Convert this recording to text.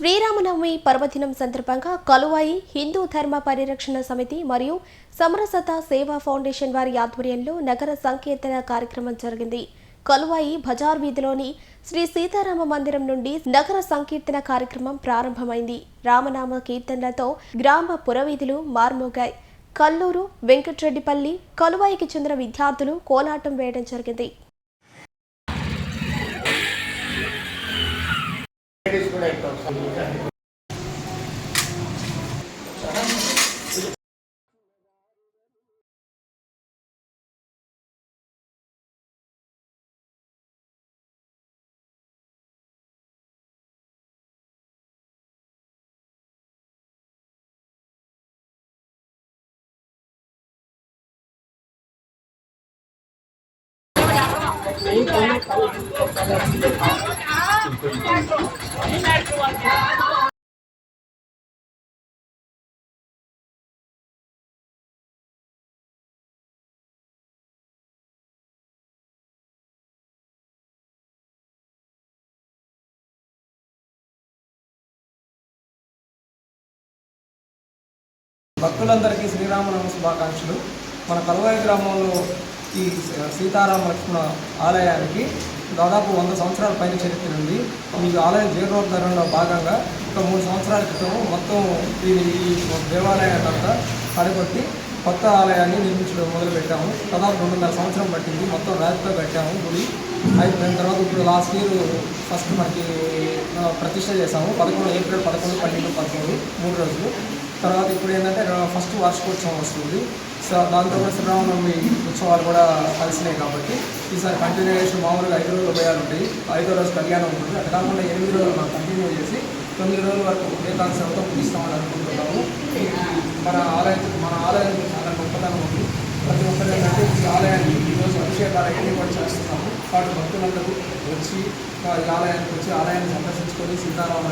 శ్రీరామనవమి పర్వదినం సందర్భంగా కలువాయి హిందూ ధర్మ పరిరక్షణ సమితి మరియు సమరసత సేవా ఫౌండేషన్ వారి ఆధ్వర్యంలో నగర సంకీర్తన కార్యక్రమం జరిగింది. కలువాయి బజార్ వీధిలోని శ్రీ సీతారామ మందిరం నుండి నగర సంకీర్తన కార్యక్రమం ప్రారంభమైంది. రామనామ కీర్తనలతో గ్రామ పురవీధులు మార్మోగాయి. కల్లూరు, వెంకట్రెడ్డిపల్లి, కలువాయికి చెందిన విద్యార్థులు కోలాటం వేయడం జరిగింది. భక్తులందరికీ శ్రీరామనవమి శుభాకాంక్షలు. మన కలువాయి గ్రామంలో ఈ సీతారామ లక్ష్మణ ఆలయానికి దాదాపు 100 సంవత్సరాల పైన చరిత్ర ఉంది. ఈ ఆలయ జీర్ణోద్ధరణలో భాగంగా ఒక 3 సంవత్సరాల క్రితం మొత్తం ఈ దేవాలయాన్ని అంతా పడగొట్టి కొత్త ఆలయాన్ని నిర్మించడం మొదలుపెట్టాము. దాదాపు 2.5 సంవత్సరం పట్టింది. మొత్తం రాతితో కట్టాము గుడి. అయిపోయిన తర్వాత ఇప్పుడు లాస్ట్ ఇయర్ ఫస్ట్ మనకి ప్రతిష్ట చేసాము. ఏప్రిల్ 11, 12, 13 3 రోజులు. తర్వాత ఇప్పుడు ఏంటంటే ఫస్ట్ వార్షికోత్సవం వస్తుంది. సో దాంతో కూడా శ్రీరామనవమి ఉత్సవాలు కూడా కలిసినాయి కాబట్టి ఈసారి కంటిన్యూషన్ మామూలుగా 5 రోజులు ఉభయాలు ఉంటాయి. 5వ రోజు కళ్యాణం ఉంటుంది. అటు కాకుండా 8 రోజులు మనం కంటిన్యూ చేసి 9 రోజుల వరకు ఏకాదశితో ముగిస్తామని అనుకుంటున్నాము. మన ఆలయం చాలా గొప్పతనం ఉంది. ప్రతి ఒక్కరు ఏంటంటే ఈ ఆలయాన్ని ఈరోజు అభిషేకాలన్నీ కూడా చేస్తున్నాము. వాటి భక్తులందరూ వచ్చి ఈ ఆలయానికి వచ్చి ఆలయాన్ని సందర్శించుకొని సీతారామ